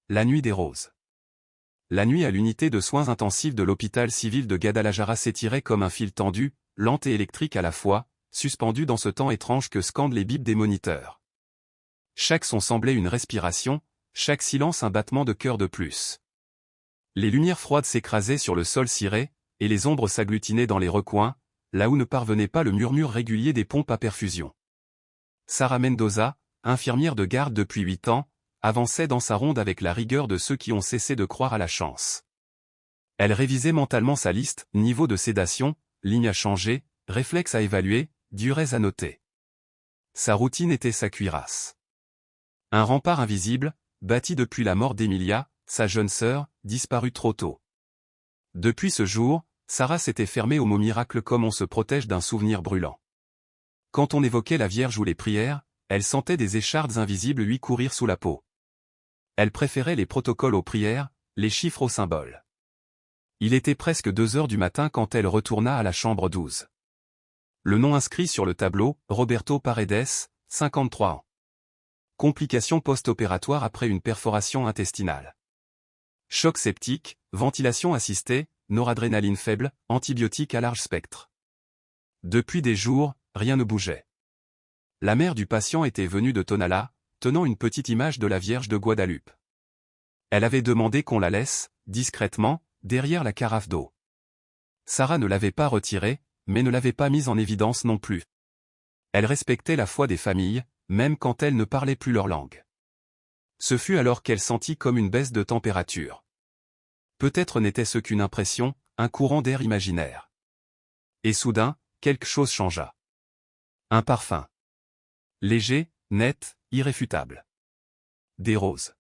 La nuit des roses. La nuit à l'unité de soins intensifs de l'hôpital civil de Guadalajara s'étirait comme un fil tendu, lent et électrique à la fois, suspendu dans ce temps étrange que scandent les bips des moniteurs. Chaque son semblait une respiration, chaque silence un battement de cœur de plus. Les lumières froides s'écrasaient sur le sol ciré, et les ombres s'agglutinaient dans les recoins, là où ne parvenait pas le murmure régulier des pompes à perfusion. Sara Mendoza, infirmière de garde depuis 8 ans, avançait dans sa ronde avec la rigueur de ceux qui ont cessé de croire à la chance. Elle révisait mentalement sa liste, niveau de sédation, ligne à changer, réflexe à évaluer, durée à noter. Sa routine était sa cuirasse. Un rempart invisible, bâti depuis la mort d'Emilia, sa jeune sœur, disparue trop tôt. Depuis ce jour, Sara s'était fermée au mot miracle comme on se protège d'un souvenir brûlant. Quand on évoquait la Vierge ou les prières, elle sentait des échardes invisibles lui courir sous la peau. Elle préférait les protocoles aux prières, les chiffres aux symboles. Il était presque 2 heures du matin quand elle retourna à la chambre 12. Le nom inscrit sur le tableau, Roberto Paredes, 53 ans. Complications post-opératoires après une perforation intestinale. Choc septique, ventilation assistée, noradrénaline faible, antibiotiques à large spectre. Depuis des jours, rien ne bougeait. La mère du patient était venue de Tonala, tenant une petite image de la Vierge de Guadalupe. Elle avait demandé qu'on la laisse, discrètement, derrière la carafe d'eau. Sara ne l'avait pas retirée, mais ne l'avait pas mise en évidence non plus. Elle respectait la foi des familles, même quand elles ne parlaient plus leur langue. Ce fut alors qu'elle sentit comme une baisse de température. Peut-être n'était-ce qu'une impression, un courant d'air imaginaire. Et soudain, quelque chose changea. Un parfum. Léger, net, irréfutable. Des roses.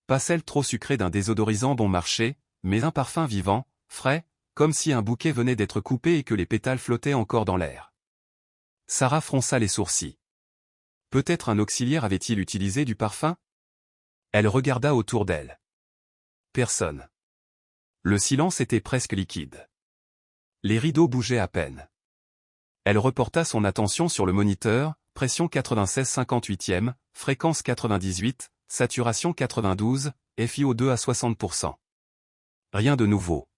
Pas celle trop sucrée d'un désodorisant bon marché, mais un parfum vivant, frais, comme si un bouquet venait d'être coupé et que les pétales flottaient encore dans l'air. Sara fronça les sourcils. Peut-être un auxiliaire avait-il utilisé du parfum? Elle regarda autour d'elle. Personne. Le silence était presque liquide. Les rideaux bougeaient à peine. Elle reporta son attention sur le moniteur, pression 96/58e, fréquence 98, saturation 92, FiO2 à 60%. Rien de nouveau.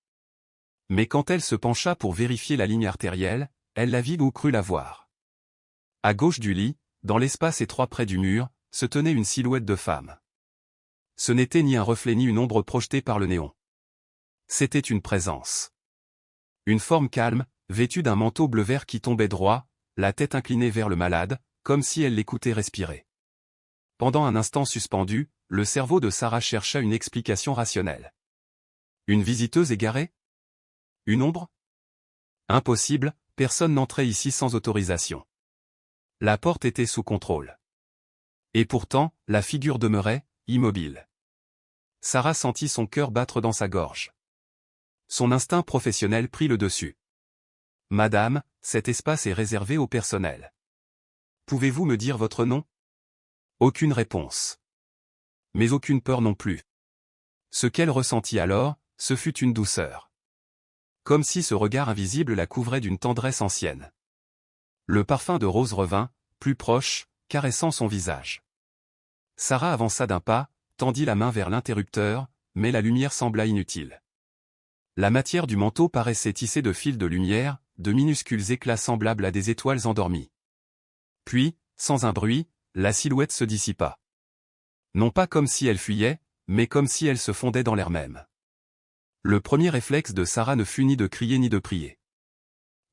Mais quand elle se pencha pour vérifier la ligne artérielle, elle la vit ou crut la voir. À gauche du lit, dans l'espace étroit près du mur, se tenait une silhouette de femme. Ce n'était ni un reflet ni une ombre projetée par le néon. C'était une présence. Une forme calme, vêtue d'un manteau bleu-vert qui tombait droit, la tête inclinée vers le malade, comme si elle l'écoutait respirer. Pendant un instant suspendu, le cerveau de Sara chercha une explication rationnelle. Une visiteuse égarée? Une ombre? Impossible, personne n'entrait ici sans autorisation. La porte était sous contrôle. Et pourtant, la figure demeurait, immobile. Sara sentit son cœur battre dans sa gorge. Son instinct professionnel prit le dessus. « Madame, cet espace est réservé au personnel. Pouvez-vous me dire votre nom ?» Aucune réponse. Mais aucune peur non plus. Ce qu'elle ressentit alors, ce fut une douceur. Comme si ce regard invisible la couvrait d'une tendresse ancienne. Le parfum de rose revint, plus proche, caressant son visage. Sara avança d'un pas, tendit la main vers l'interrupteur, mais la lumière sembla inutile. La matière du manteau paraissait tissée de fils de lumière, de minuscules éclats semblables à des étoiles endormies. Puis, sans un bruit, la silhouette se dissipa. Non pas comme si elle fuyait, mais comme si elle se fondait dans l'air même. Le premier réflexe de Sara ne fut ni de crier ni de prier.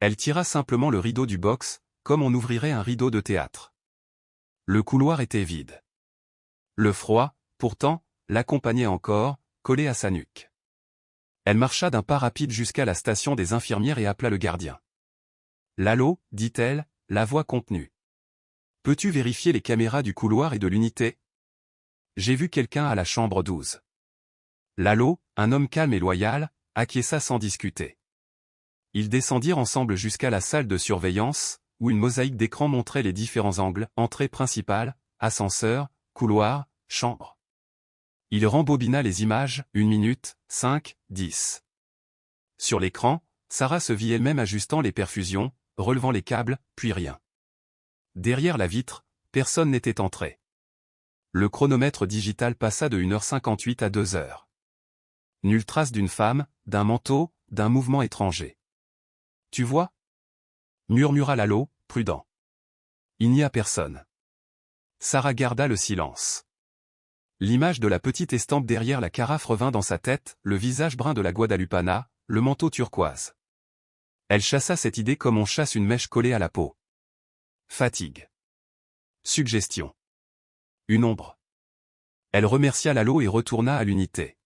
Elle tira simplement le rideau du box, comme on ouvrirait un rideau de théâtre. Le couloir était vide. Le froid, pourtant, l'accompagnait encore, collé à sa nuque. Elle marcha d'un pas rapide jusqu'à la station des infirmières et appela le gardien. « L'allô » dit-elle, la voix contenue. « Peux-tu vérifier les caméras du couloir et de l'unité ? J'ai vu quelqu'un à la chambre 12. » L'allô, un homme calme et loyal, acquiesça sans discuter. Ils descendirent ensemble jusqu'à la salle de surveillance, où une mosaïque d'écran montrait les différents angles, entrée principale, ascenseur, couloir, chambre. Il rembobina les images, 1 minute, 5, 10. Sur l'écran, Sara se vit elle-même ajustant les perfusions, relevant les câbles, puis rien. Derrière la vitre, personne n'était entré. Le chronomètre digital passa de 1h58 à 2h. Nulle trace d'une femme, d'un manteau, d'un mouvement étranger. Tu vois? Murmura Lalo, prudent. Il n'y a personne. Sarah garda le silence. L'image de la petite estampe derrière la carafe revint dans sa tête, le visage brun de la Guadalupana, le manteau turquoise. Elle chassa cette idée comme on chasse une mèche collée à la peau. Fatigue. Suggestion. Une ombre. Elle remercia Lalo et retourna à l'unité.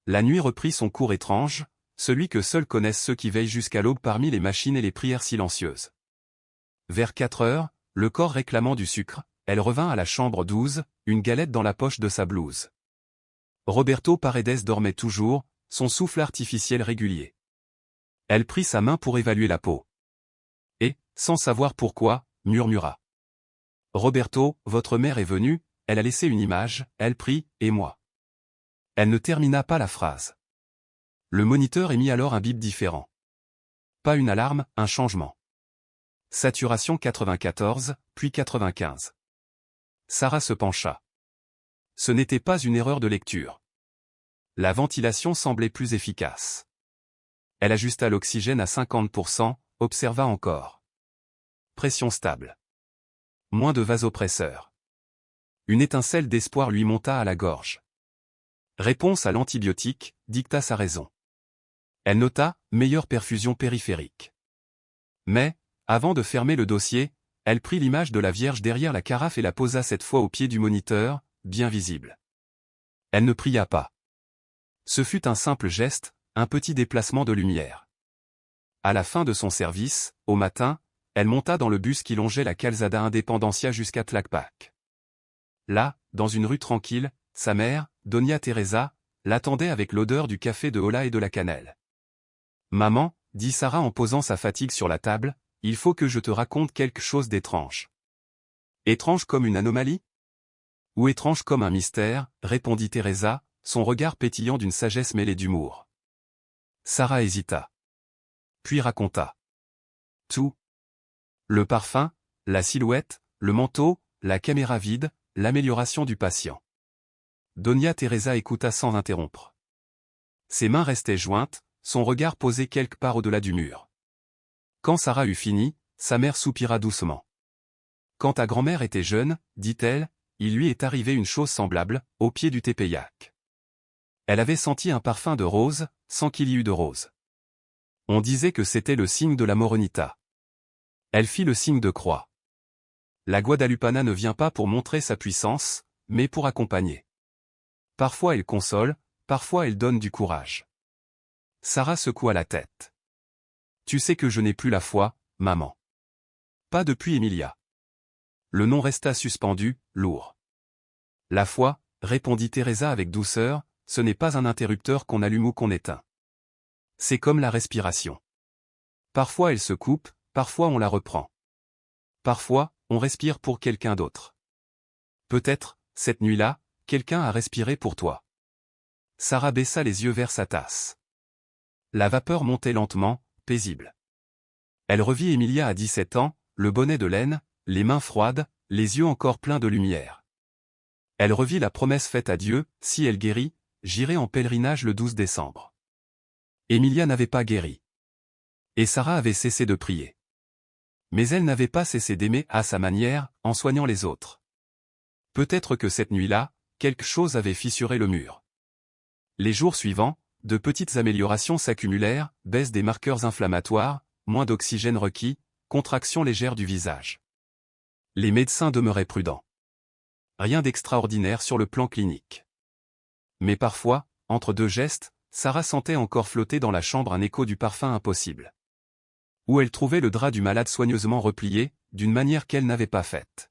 La nuit reprit son cours étrange, celui que seuls connaissent ceux qui veillent jusqu'à l'aube parmi les machines et les prières silencieuses. Vers 4 heures, le corps réclamant du sucre, elle revint à la chambre 12, une galette dans la poche de sa blouse. Roberto Paredes dormait toujours, son souffle artificiel régulier. Elle prit sa main pour évaluer la peau. Et, sans savoir pourquoi, murmura. Roberto, votre mère est venue, elle a laissé une image, elle prie, et moi. Elle ne termina pas la phrase. Le moniteur émit alors un bip différent. Pas une alarme, un changement. Saturation 94, puis 95. Sarah se pencha. Ce n'était pas une erreur de lecture. La ventilation semblait plus efficace. Elle ajusta l'oxygène à 50%, observa encore. Pression stable. Moins de vasopresseur. Une étincelle d'espoir lui monta à la gorge. Réponse à l'antibiotique, dicta sa raison. Elle nota, meilleure perfusion périphérique. Mais, avant de fermer le dossier, elle prit l'image de la Vierge derrière la carafe et la posa cette fois au pied du moniteur, bien visible. Elle ne pria pas. Ce fut un simple geste, un petit déplacement de lumière. À la fin de son service, au matin, elle monta dans le bus qui longeait la Calzada Independencia jusqu'à Tlaquepaque. Là, dans une rue tranquille, sa mère, Doña Teresa, l'attendait avec l'odeur du café de Hola et de la cannelle. « Maman, dit Sarah en posant sa fatigue sur la table, il faut que je te raconte quelque chose d'étrange. » Étrange comme une anomalie? Ou étrange comme un mystère, répondit Teresa, son regard pétillant d'une sagesse mêlée d'humour. Sarah hésita. Puis raconta. Tout. Le parfum, la silhouette, le manteau, la caméra vide, l'amélioration du patient. Doña Teresa écouta sans interrompre. Ses mains restaient jointes, son regard posé quelque part au-delà du mur. Quand Sarah eut fini, sa mère soupira doucement. Quand ta grand-mère était jeune, dit-elle, il lui est arrivé une chose semblable, au pied du Tepeyac. Elle avait senti un parfum de rose, sans qu'il y eût de rose. On disait que c'était le signe de la Morenita. Elle fit le signe de croix. La Guadalupana ne vient pas pour montrer sa puissance, mais pour accompagner. Parfois elle console, parfois elle donne du courage. Sarah secoua la tête. Tu sais que je n'ai plus la foi, maman. Pas depuis Emilia. Le nom resta suspendu, lourd. La foi, répondit Teresa avec douceur, ce n'est pas un interrupteur qu'on allume ou qu'on éteint. C'est comme la respiration. Parfois elle se coupe, parfois on la reprend. Parfois, on respire pour quelqu'un d'autre. Peut-être, cette nuit-là, quelqu'un a respiré pour toi. Sarah baissa les yeux vers sa tasse. La vapeur montait lentement, paisible. Elle revit Emilia à 17 ans, le bonnet de laine, les mains froides, les yeux encore pleins de lumière. Elle revit la promesse faite à Dieu, si elle guérit, j'irai en pèlerinage le 12 décembre. Emilia n'avait pas guéri. Et Sarah avait cessé de prier. Mais elle n'avait pas cessé d'aimer à sa manière, en soignant les autres. Peut-être que cette nuit-là, quelque chose avait fissuré le mur. Les jours suivants, de petites améliorations s'accumulèrent, baisse des marqueurs inflammatoires, moins d'oxygène requis, contraction légère du visage. Les médecins demeuraient prudents. Rien d'extraordinaire sur le plan clinique. Mais parfois, entre deux gestes, Sarah sentait encore flotter dans la chambre un écho du parfum impossible. Où elle trouvait le drap du malade soigneusement replié, d'une manière qu'elle n'avait pas faite.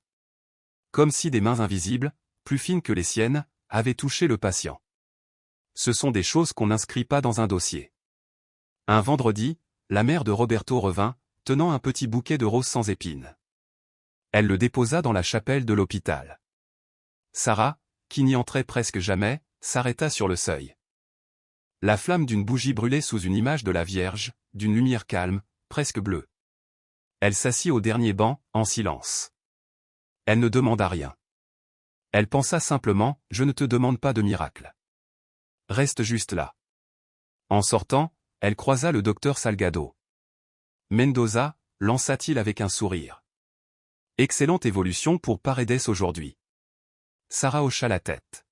Comme si des mains invisibles, plus fines que les siennes, avaient touché le patient. Ce sont des choses qu'on n'inscrit pas dans un dossier. Un vendredi, la mère de Roberto revint, tenant un petit bouquet de roses sans épines. Elle le déposa dans la chapelle de l'hôpital. Sarah, qui n'y entrait presque jamais, s'arrêta sur le seuil. La flamme d'une bougie brûlait sous une image de la Vierge, d'une lumière calme, presque bleue. Elle s'assit au dernier banc, en silence. Elle ne demanda rien. Elle pensa simplement, je ne te demande pas de miracle. Reste juste là. En sortant, elle croisa le docteur Salgado. Mendoza, lança-t-il avec un sourire. Excellente évolution pour Paredes aujourd'hui. Sarah hocha la tête.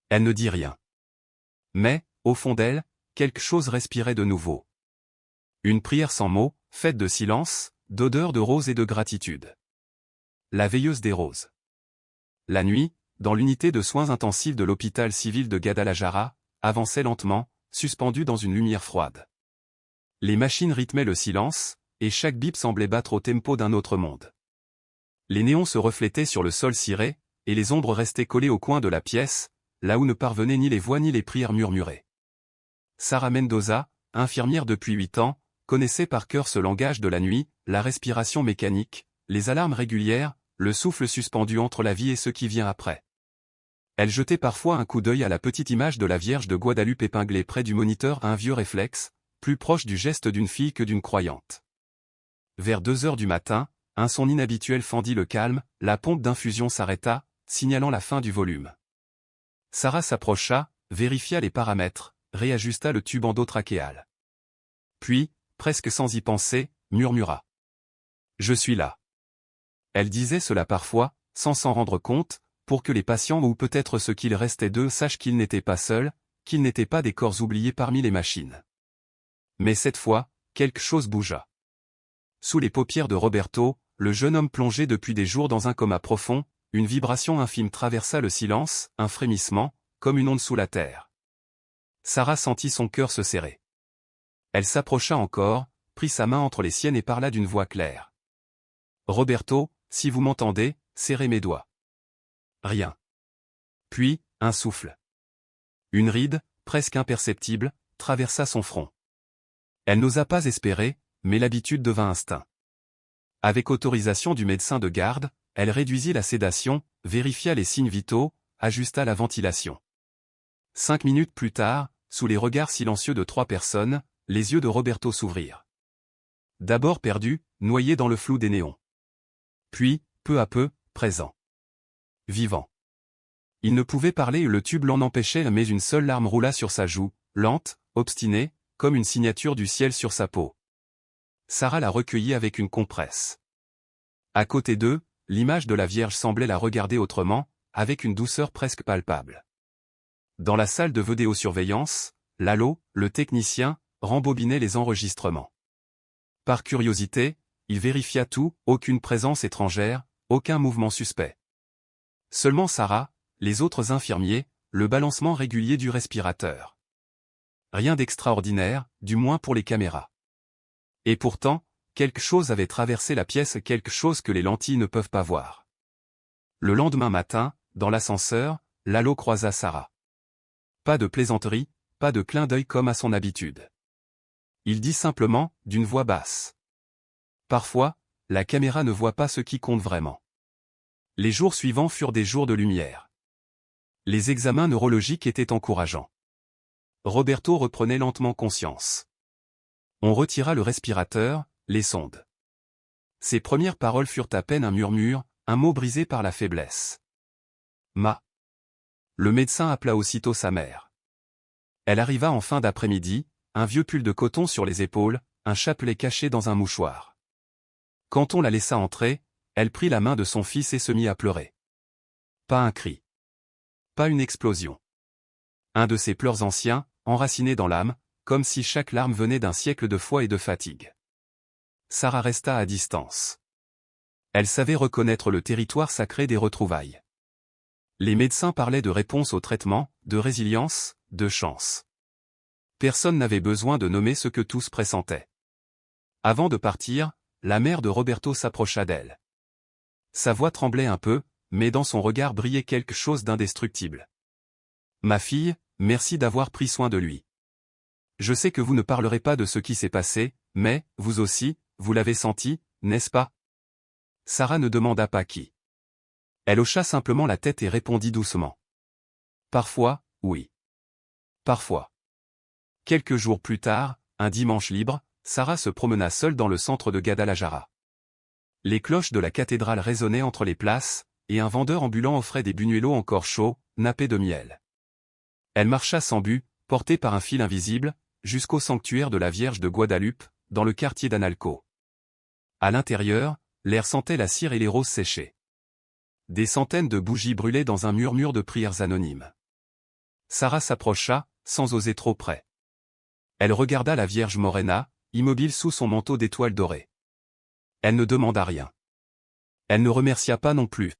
Elle ne dit rien. Mais, au fond d'elle, quelque chose respirait de nouveau. Une prière sans mots, faite de silence, d'odeur de rose et de gratitude. La veilleuse des roses. La nuit, dans l'unité de soins intensifs de l'hôpital civil de Guadalajara, avançait lentement, suspendue dans une lumière froide. Les machines rythmaient le silence, et chaque bip semblait battre au tempo d'un autre monde. Les néons se reflétaient sur le sol ciré, et les ombres restaient collées au coin de la pièce, là où ne parvenaient ni les voix ni les prières murmurées. Sarah Mendoza, infirmière depuis 8 ans, connaissait par cœur ce langage de la nuit, la respiration mécanique, les alarmes régulières, le souffle suspendu entre la vie et ce qui vient après. Elle jetait parfois un coup d'œil à la petite image de la Vierge de Guadalupe épinglée près du moniteur, un vieux réflexe, plus proche du geste d'une fille que d'une croyante. Vers 2 heures du matin, un son inhabituel fendit le calme, la pompe d'infusion s'arrêta, signalant la fin du volume. Sarah s'approcha, vérifia les paramètres, réajusta le tube endotrachéal. Puis, presque sans y penser, murmura. « Je suis là. » Elle disait cela parfois, sans s'en rendre compte, pour que les patients ou peut-être ce qu'il restait d'eux sachent qu'ils n'étaient pas seuls, qu'ils n'étaient pas des corps oubliés parmi les machines. Mais cette fois, quelque chose bougea. Sous les paupières de Roberto, le jeune homme plongé depuis des jours dans un coma profond, une vibration infime traversa le silence, un frémissement, comme une onde sous la terre. Sarah sentit son cœur se serrer. Elle s'approcha encore, prit sa main entre les siennes et parla d'une voix claire. « Roberto, si vous m'entendez, serrez mes doigts. » Rien. Puis, un souffle. Une ride, presque imperceptible, traversa son front. Elle n'osa pas espérer, mais l'habitude devint instinct. Avec autorisation du médecin de garde, elle réduisit la sédation, vérifia les signes vitaux, ajusta la ventilation. 5 minutes plus tard, sous les regards silencieux de 3 personnes, les yeux de Roberto s'ouvrirent. D'abord perdu, noyé dans le flou des néons. Puis, peu à peu, présent. Vivant. Il ne pouvait parler et le tube l'en empêchait, mais une seule larme roula sur sa joue, lente, obstinée, comme une signature du ciel sur sa peau. Sarah la recueillit avec une compresse. À côté d'eux, l'image de la Vierge semblait la regarder autrement, avec une douceur presque palpable. Dans la salle de vidéosurveillance, Lalo, le technicien, rembobinait les enregistrements. Par curiosité, il vérifia tout, aucune présence étrangère, aucun mouvement suspect. Seulement Sarah, les autres infirmiers, le balancement régulier du respirateur. Rien d'extraordinaire, du moins pour les caméras. Et pourtant, quelque chose avait traversé la pièce, quelque chose que les lentilles ne peuvent pas voir. Le lendemain matin, dans l'ascenseur, Lalo croisa Sarah. Pas de plaisanterie, pas de clin d'œil comme à son habitude. Il dit simplement, d'une voix basse. Parfois, la caméra ne voit pas ce qui compte vraiment. Les jours suivants furent des jours de lumière. Les examens neurologiques étaient encourageants. Roberto reprenait lentement conscience. On retira le respirateur, les sondes. Ses premières paroles furent à peine un murmure, un mot brisé par la faiblesse. Ma. Le médecin appela aussitôt sa mère. Elle arriva en fin d'après-midi, un vieux pull de coton sur les épaules, un chapelet caché dans un mouchoir. Quand on la laissa entrer, elle prit la main de son fils et se mit à pleurer. Pas un cri. Pas une explosion. Un de ces pleurs anciens, enracinés dans l'âme, comme si chaque larme venait d'un siècle de foi et de fatigue. Sarah resta à distance. Elle savait reconnaître le territoire sacré des retrouvailles. Les médecins parlaient de réponse au traitement, de résilience, de chance. Personne n'avait besoin de nommer ce que tous pressentaient. Avant de partir, la mère de Roberto s'approcha d'elle. Sa voix tremblait un peu, mais dans son regard brillait quelque chose d'indestructible. « Ma fille, merci d'avoir pris soin de lui. Je sais que vous ne parlerez pas de ce qui s'est passé, mais, vous aussi, vous l'avez senti, n'est-ce pas ?» Sarah ne demanda pas qui. Elle hocha simplement la tête et répondit doucement. « Parfois, oui. Parfois. » Quelques jours plus tard, un dimanche libre, Sarah se promena seule dans le centre de Guadalajara. Les cloches de la cathédrale résonnaient entre les places, et un vendeur ambulant offrait des buñuelos encore chauds, nappés de miel. Elle marcha sans but, portée par un fil invisible, jusqu'au sanctuaire de la Vierge de Guadalupe, dans le quartier d'Analco. À l'intérieur, l'air sentait la cire et les roses séchées. Des centaines de bougies brûlaient dans un murmure de prières anonymes. Sarah s'approcha, sans oser trop près. Elle regarda la Vierge Morena, immobile sous son manteau d'étoiles dorées. Elle ne demanda rien. Elle ne remercia pas non plus.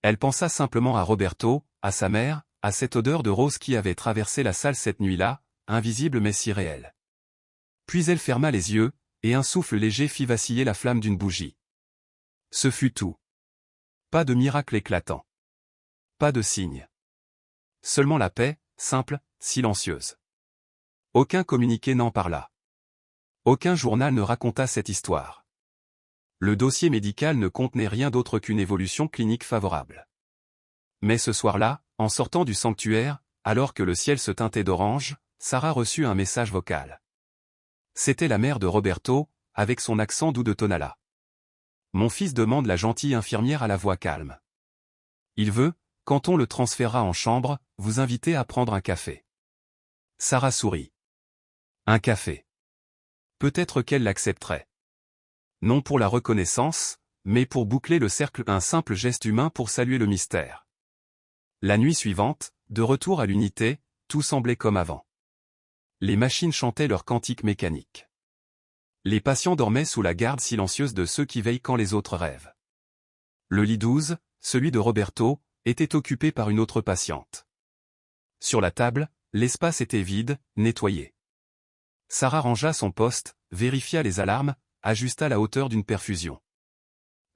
Elle pensa simplement à Roberto, à sa mère, à cette odeur de rose qui avait traversé la salle cette nuit-là, invisible mais si réelle. Puis elle ferma les yeux, et un souffle léger fit vaciller la flamme d'une bougie. Ce fut tout. Pas de miracle éclatant. Pas de signe. Seulement la paix, simple, silencieuse. Aucun communiqué n'en parla. Aucun journal ne raconta cette histoire. Le dossier médical ne contenait rien d'autre qu'une évolution clinique favorable. Mais ce soir-là, en sortant du sanctuaire, alors que le ciel se teintait d'orange, Sarah reçut un message vocal. C'était la mère de Roberto, avec son accent doux de Tonala. « Mon fils demande la gentille infirmière à la voix calme. Il veut, quand on le transférera en chambre, vous inviter à prendre un café. » Sarah sourit. Un café. Peut-être qu'elle l'accepterait. Non pour la reconnaissance, mais pour boucler le cercle, un simple geste humain pour saluer le mystère. La nuit suivante, de retour à l'unité, tout semblait comme avant. Les machines chantaient leurs cantiques mécaniques. Les patients dormaient sous la garde silencieuse de ceux qui veillent quand les autres rêvent. Le lit 12, celui de Roberto, était occupé par une autre patiente. Sur la table, l'espace était vide, nettoyé. Sarah rangea son poste, vérifia les alarmes, ajusta la hauteur d'une perfusion.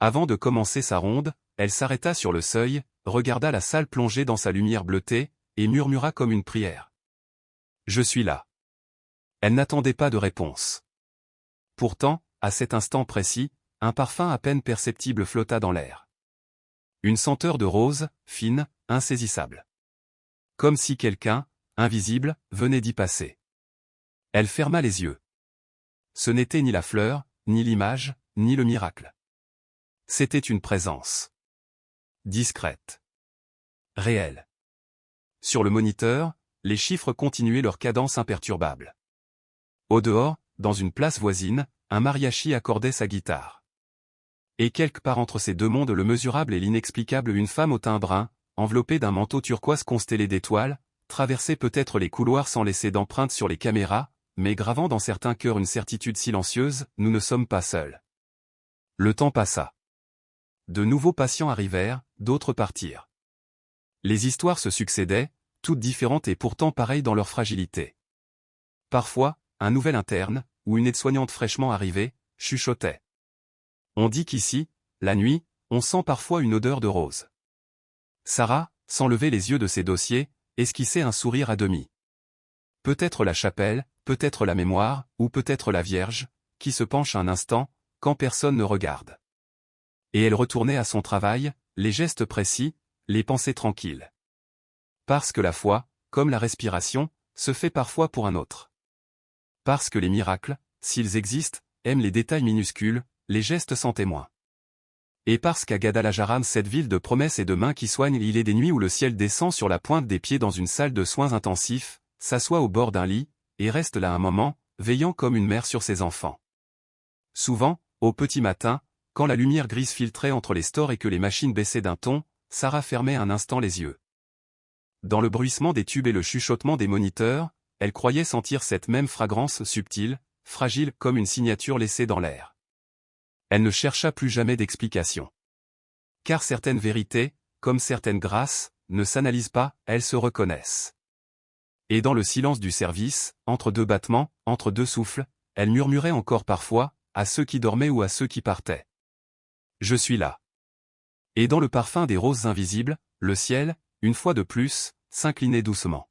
Avant de commencer sa ronde, elle s'arrêta sur le seuil, regarda la salle plongée dans sa lumière bleutée, et murmura comme une prière. « Je suis là. » Elle n'attendait pas de réponse. Pourtant, à cet instant précis, un parfum à peine perceptible flotta dans l'air. Une senteur de rose, fine, insaisissable. Comme si quelqu'un, invisible, venait d'y passer. Elle ferma les yeux. Ce n'était ni la fleur, ni l'image, ni le miracle. C'était une présence. Discrète. Réelle. Sur le moniteur, les chiffres continuaient leur cadence imperturbable. Au dehors, dans une place voisine, un mariachi accordait sa guitare. Et quelque part entre ces deux mondes le mesurable et l'inexplicable, une femme au teint brun, enveloppée d'un manteau turquoise constellé d'étoiles, traversait peut-être les couloirs sans laisser d'empreintes sur les caméras, mais gravant dans certains cœurs une certitude silencieuse, nous ne sommes pas seuls. Le temps passa. De nouveaux patients arrivèrent, d'autres partirent. Les histoires se succédaient, toutes différentes et pourtant pareilles dans leur fragilité. Parfois, un nouvel interne, ou une aide-soignante fraîchement arrivée, chuchotait. On dit qu'ici, la nuit, on sent parfois une odeur de rose. Sarah, sans lever les yeux de ses dossiers, esquissait un sourire à demi. Peut-être la chapelle, peut-être la mémoire, ou peut-être la Vierge, qui se penche un instant, quand personne ne regarde. Et elle retournait à son travail, les gestes précis, les pensées tranquilles. Parce que la foi, comme la respiration, se fait parfois pour un autre. Parce que les miracles, s'ils existent, aiment les détails minuscules, les gestes sans témoin. Et parce qu'à Guadalajara, cette ville de promesses et de mains qui soignent, il est des nuits où le ciel descend sur la pointe des pieds dans une salle de soins intensifs, s'assoit au bord d'un lit, et reste là un moment, veillant comme une mère sur ses enfants. Souvent, au petit matin, quand la lumière grise filtrait entre les stores et que les machines baissaient d'un ton, Sarah fermait un instant les yeux. Dans le bruissement des tubes et le chuchotement des moniteurs, elle croyait sentir cette même fragrance subtile, fragile comme une signature laissée dans l'air. Elle ne chercha plus jamais d'explication. Car certaines vérités, comme certaines grâces, ne s'analysent pas, elles se reconnaissent. Et dans le silence du service, entre deux battements, entre deux souffles, elle murmurait encore parfois, à ceux qui dormaient ou à ceux qui partaient. « Je suis là. » Et dans le parfum des roses invisibles, le ciel, une fois de plus, s'inclinait doucement.